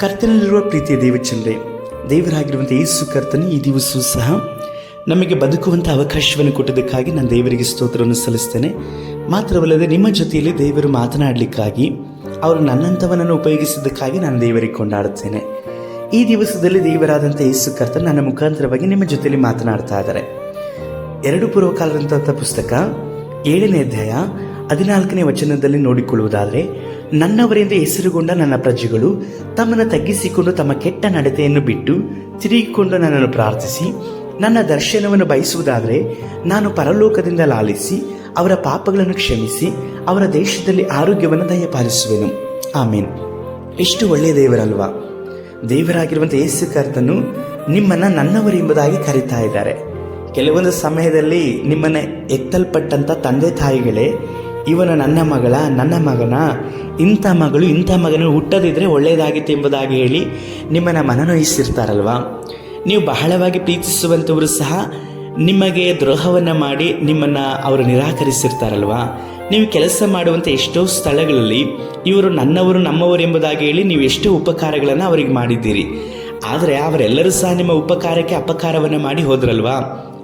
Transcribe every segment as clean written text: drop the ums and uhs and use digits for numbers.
ಕರ್ತನಲ್ಲಿರುವ ಪ್ರೀತಿಯ ದೇವಚಂದ್ರೆ, ದೇವರಾಗಿರುವಂಥ ಯೇಸು ಕರ್ತನು ಈ ದಿವಸವೂ ಸಹ ನಮಗೆ ಬದುಕುವಂಥ ಅವಕಾಶವನ್ನು ಕೊಟ್ಟದಕ್ಕಾಗಿ ನಾನು ದೇವರಿಗೆ ಸ್ತೋತ್ರವನ್ನು ಸಲ್ಲಿಸ್ತೇನೆ. ಮಾತ್ರವಲ್ಲದೆ ನಿಮ್ಮ ಜೊತೆಯಲ್ಲಿ ದೇವರು ಮಾತನಾಡಲಿಕ್ಕಾಗಿ ಅವರು ನನ್ನಂಥವನನ್ನು ಉಪಯೋಗಿಸಿದ್ದಕ್ಕಾಗಿ ನಾನು ದೇವರಿಗೆ ಕೊಂಡಾಡುತ್ತೇನೆ. ಈ ದಿವಸದಲ್ಲಿ ದೇವರಾದಂಥ ಯೇಸು ಕರ್ತನು ನನ್ನ ಮುಖಾಂತರವಾಗಿ ನಿಮ್ಮ ಜೊತೆಯಲ್ಲಿ ಮಾತನಾಡ್ತಾ ಇದ್ದಾರೆ. 2 ಪೂರ್ವಕಾಲದಂಥ ಪುಸ್ತಕ 7ನೇ ಅಧ್ಯಾಯ 14ನೇ ವಚನದಲ್ಲಿ ನೋಡಿಕೊಳ್ಳುವುದಾದರೆ, ನನ್ನವರಿಂದ ಹೆಸರುಗೊಂಡ ನನ್ನ ಪ್ರಜೆಗಳು ತಮ್ಮನ್ನು ತಗ್ಗಿಸಿಕೊಂಡು ತಮ್ಮ ಕೆಟ್ಟ ನಡತೆಯನ್ನು ಬಿಟ್ಟು ತಿರುಗಿಕೊಂಡು ನನ್ನನ್ನು ಪ್ರಾರ್ಥಿಸಿ ನನ್ನ ದರ್ಶನವನ್ನು ಬಯಸುವುದಾದರೆ ನಾನು ಪರಲೋಕದಿಂದ ಲಾಲಿಸಿ ಅವರ ಪಾಪಗಳನ್ನು ಕ್ಷಮಿಸಿ ಅವರ ದೇಶದಲ್ಲಿ ಆರೋಗ್ಯವನ್ನು ದಯಪಾಲಿಸುವೆನು. ಆಮೇನ್. ಎಷ್ಟು ಒಳ್ಳೆಯ ದೇವರಲ್ವಾ! ದೇವರಾಗಿರುವಂಥ ಯೇಸು ಕರ್ತನು ನಿಮ್ಮನ್ನು ನನ್ನವರು ಎಂಬುದಾಗಿ ಕರೀತಾ ಇದ್ದಾರೆ. ಕೆಲವೊಂದು ಸಮಯದಲ್ಲಿ ನಿಮ್ಮನ್ನು ಎತ್ತಲ್ಪಟ್ಟಂಥ ತಂದೆ ತಾಯಿಗಳೇ, ಇವನು ನನ್ನ ಮಗಳ, ನನ್ನ ಮಗನ, ಇಂಥ ಮಗಳು, ಇಂಥ ಮಗನು ಹುಟ್ಟದಿದ್ರೆ ಒಳ್ಳೆಯದಾಗಿತ್ತು ಎಂಬುದಾಗಿ ಹೇಳಿ ನಿಮ್ಮನ್ನು ಮನನೊಯಿಸಿರ್ತಾರಲ್ವಾ. ನೀವು ಬಹಳವಾಗಿ ಪ್ರೀತಿಸುವಂಥವರು ಸಹ ನಿಮಗೆ ದ್ರೋಹವನ್ನು ಮಾಡಿ ನಿಮ್ಮನ್ನು ಅವರು ನಿರಾಕರಿಸಿರ್ತಾರಲ್ವಾ. ನೀವು ಕೆಲಸ ಮಾಡುವಂಥ ಎಷ್ಟೋ ಸ್ಥಳಗಳಲ್ಲಿ ಇವರು ನನ್ನವರು, ನಮ್ಮವರು ಎಂಬುದಾಗಿ ಹೇಳಿ ನೀವು ಎಷ್ಟೋ ಉಪಕಾರಗಳನ್ನು ಅವರಿಗೆ ಮಾಡಿದ್ದೀರಿ. ಆದರೆ ಅವರೆಲ್ಲರೂ ಸಹ ನಿಮ್ಮ ಉಪಕಾರಕ್ಕೆ ಅಪಕಾರವನ್ನು ಮಾಡಿ ಹೋದ್ರಲ್ವಾ.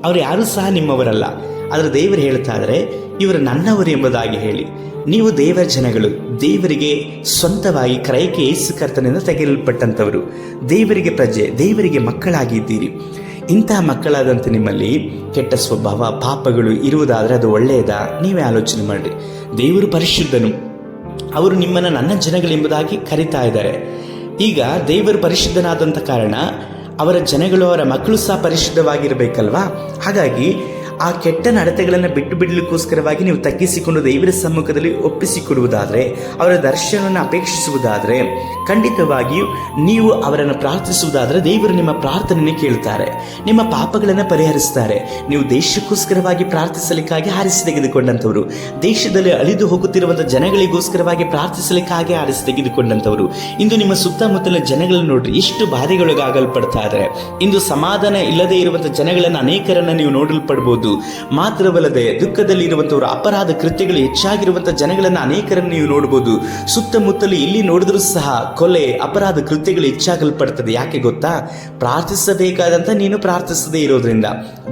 ಅವರು ಯಾರೂ ಸಹ ನಿಮ್ಮವರಲ್ಲ. ಆದರೆ ದೇವರು ಹೇಳ್ತಾ ಇದ್ದಾರೆ, ಇವರು ನನ್ನವರು ಎಂಬುದಾಗಿ ಹೇಳಿ. ನೀವು ದೇವರ ಜನಗಳು, ದೇವರಿಗೆ ಸ್ವಂತವಾಗಿ ಕ್ರಯಕ್ಕೆ ಯೇಸು ಕರ್ತನಿಂದ ತೆಗೆಯಲ್ಪಟ್ಟಂಥವರು, ದೇವರಿಗೆ ಪ್ರಜೆ, ದೇವರಿಗೆ ಮಕ್ಕಳಾಗಿದ್ದೀರಿ. ಇಂತಹ ಮಕ್ಕಳಾದಂಥ ನಿಮ್ಮಲ್ಲಿ ಕೆಟ್ಟ ಸ್ವಭಾವ, ಪಾಪಗಳು ಇರುವುದಾದರೆ ಅದು ಒಳ್ಳೆಯದಾ? ನೀವೇ ಆಲೋಚನೆ ಮಾಡಿರಿ. ದೇವರು ಪರಿಶುದ್ಧನು, ಅವರು ನಿಮ್ಮನ್ನು ನನ್ನ ಜನಗಳೆಂಬುದಾಗಿ ಕರೀತಾ ಇದ್ದಾರೆ. ಈಗ ದೇವರು ಪರಿಶುದ್ಧನಾದಂಥ ಕಾರಣ ಅವರ ಜನಗಳು, ಅವರ ಮಕ್ಕಳು ಸಹ ಪರಿಶುದ್ಧವಾಗಿರಬೇಕಲ್ವಾ. ಹಾಗಾಗಿ ಆ ಕೆಟ್ಟ ನಡತೆಗಳನ್ನು ಬಿಟ್ಟು ಬಿಡಲಿಕ್ಕೋಸ್ಕರವಾಗಿ ನೀವು ತಗ್ಗಿಸಿಕೊಂಡು ದೇವರ ಸಮ್ಮುಖದಲ್ಲಿ ಒಪ್ಪಿಸಿಕೊಡುವುದಾದರೆ, ಅವರ ದರ್ಶನವನ್ನು ಅಪೇಕ್ಷಿಸುವುದಾದರೆ, ಖಂಡಿತವಾಗಿಯೂ ನೀವು ಅವರನ್ನು ಪ್ರಾರ್ಥಿಸುವುದಾದರೆ ದೇವರು ನಿಮ್ಮ ಪ್ರಾರ್ಥನೆಯನ್ನು ಕೇಳ್ತಾರೆ, ನಿಮ್ಮ ಪಾಪಗಳನ್ನು ಪರಿಹರಿಸ್ತಾರೆ. ನೀವು ದೇಶಕ್ಕೋಸ್ಕರವಾಗಿ ಪ್ರಾರ್ಥಿಸಲಿಕ್ಕಾಗಿ ಆರಿಸಿ ತೆಗೆದುಕೊಂಡಂಥವರು, ದೇಶದಲ್ಲಿ ಅಳಿದು ಹೋಗುತ್ತಿರುವಂಥ ಜನಗಳಿಗೋಸ್ಕರವಾಗಿ ಪ್ರಾರ್ಥಿಸಲಿಕ್ಕಾಗಿ ಆರಿಸಿ ತೆಗೆದುಕೊಂಡಂಥವರು. ಇಂದು ನಿಮ್ಮ ಸುತ್ತಮುತ್ತಲಿನ ಜನಗಳನ್ನು ನೋಡ್ರಿ, ಎಷ್ಟು ಬಾಧೆಗೊಳಗಾಗಲ್ಪಡ್ತಾ ಇದ್ದಾರೆ. ಇಂದು ಸಮಾಧಾನ ಇಲ್ಲದೆ ಇರುವಂಥ ಜನಗಳನ್ನು ಅನೇಕರನ್ನು ನೀವು ನೋಡಲ್ಪಡ್ಬೋದು. ಮಾತ್ರವಲ್ಲದೆ ದುಃಖದಲ್ಲಿ ಇರುವಂಥವರು, ಅಪರಾಧ ಕೃತ್ಯಗಳು ಹೆಚ್ಚಾಗಿರುವಂಥ ಜನಗಳನ್ನು ಅನೇಕರನ್ನು ನೀವು ನೋಡಬಹುದು. ಸುತ್ತಮುತ್ತಲು ಇಲ್ಲಿ ನೋಡಿದ್ರೂ ಸಹ ಕೊಲೆ, ಅಪರಾಧ ಕೃತ್ಯಗಳು ಹೆಚ್ಚಾಗಲ್ಪಡ್ತದೆ. ಯಾಕೆ ಗೊತ್ತಾ? ಪ್ರಾರ್ಥಿಸಬೇಕಾದಂಥ ನೀನು ಪ್ರಾರ್ಥಿಸದೇ ಇರೋದ್ರಿಂದ.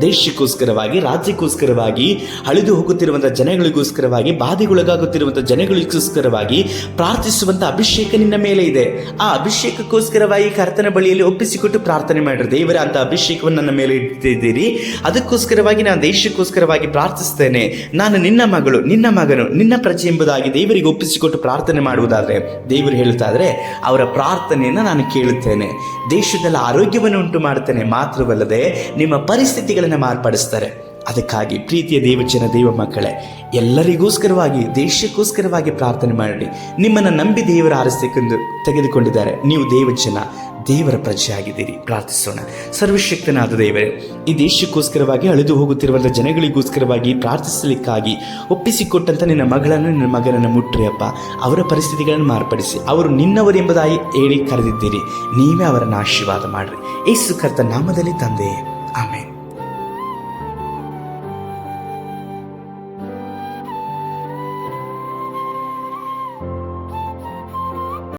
ದೇಶಕ್ಕೋಸ್ಕರವಾಗಿ, ರಾಜ್ಯಕ್ಕೋಸ್ಕರವಾಗಿ, ಅಳಿದು ಹೋಗುತ್ತಿರುವಂಥ ಜನಗಳಿಗೋಸ್ಕರವಾಗಿ, ಬಾಧೆಗೊಳಗಾಗುತ್ತಿರುವಂಥ ಜನಗಳಿಗೋಸ್ಕರವಾಗಿ ಪ್ರಾರ್ಥಿಸುವಂಥ ಅಭಿಷೇಕ ನಿನ್ನ ಮೇಲೆ ಇದೆ. ಆ ಅಭಿಷೇಕಕ್ಕೋಸ್ಕರವಾಗಿ ಕರ್ತನ ಬಳಿಯಲ್ಲಿ ಒಪ್ಪಿಸಿಕೊಟ್ಟು ಪ್ರಾರ್ಥನೆ ಮಾಡಿರಿ. ದೇವರ ಅಂತ ಅಭಿಷೇಕವನ್ನು ನನ್ನ ಮೇಲೆ ಇಟ್ಟಿದ್ದೀರಿ, ಅದಕ್ಕೋಸ್ಕರವಾಗಿ ನಾನು ದೇಶಕ್ಕೋಸ್ಕರವಾಗಿ ಪ್ರಾರ್ಥಿಸ್ತೇನೆ. ನಾನು ನಿನ್ನ ಮಗಳು, ನಿನ್ನ ಮಗನು, ನಿನ್ನ ಪ್ರಜೆ ಎಂಬುದಾಗಿ ದೇವರಿಗೆ ಒಪ್ಪಿಸಿಕೊಟ್ಟು ಪ್ರಾರ್ಥನೆ ಮಾಡುವುದಾದರೆ ದೇವರು ಹೇಳ್ತಾ ಇದ್ರೆ ಅವರ ಪ್ರಾರ್ಥನೆಯನ್ನು ನಾನು ಕೇಳುತ್ತೇನೆ. ದೇಶದಲ್ಲಿ ಆರೋಗ್ಯವನ್ನು ಉಂಟು ಮಾಡುತ್ತೇನೆ. ಮಾತ್ರವಲ್ಲದೆ ನಿಮ್ಮ ಪರಿಸ್ಥಿತಿಗಳನ್ನು ಮಾರ್ಪಡಿಸ್ತಾರೆ. ಅದಕ್ಕಾಗಿ ಪ್ರೀತಿಯ ದೇವಜನ, ದೇವ ಮಕ್ಕಳೇ, ಎಲ್ಲರಿಗೋಸ್ಕರವಾಗಿ, ದೇಶಕ್ಕೋಸ್ಕರವಾಗಿ ಪ್ರಾರ್ಥನೆ ಮಾಡಿ. ನಿಮ್ಮನ್ನು ನಂಬಿ ದೇವರ ಆರಿಸಿಕೊಂಡು ತೆಗೆದುಕೊಂಡಿದ್ದಾರೆ. ನೀವು ದೇವಜನ, ದೇವರ ಪ್ರಜೆಯಾಗಿದ್ದೀರಿ. ಪ್ರಾರ್ಥಿಸೋಣ. ಸರ್ವಶಕ್ತನಾದ ದೇವರೇ, ಈ ದೇಶಕ್ಕೋಸ್ಕರವಾಗಿ, ಅಳಿದು ಹೋಗುತ್ತಿರುವಂಥ ಜನಗಳಿಗೋಸ್ಕರವಾಗಿ ಪ್ರಾರ್ಥಿಸಲಿಕ್ಕಾಗಿ ಒಪ್ಪಿಸಿಕೊಟ್ಟಂಥ ನಿನ್ನ ಮಗಳನ್ನು, ನಿನ್ನ ಮಗನನ್ನು ಮುಟ್ರಿ ಅಪ್ಪ. ಅವರ ಪರಿಸ್ಥಿತಿಗಳನ್ನು ಮಾರ್ಪಡಿಸಿ, ಅವರು ನಿನ್ನವರು ಎಂಬುದಾಗಿ ಹೇಳಿ ಕರೆದಿದ್ದೀರಿ. ನೀವೇ ಅವರನ್ನು ಆಶೀರ್ವಾದ ಮಾಡಿರಿ. ಯೇಸು ಕರ್ತ ನಾಮದಲ್ಲಿ ತಂದೆ. ಆಮೇನ್.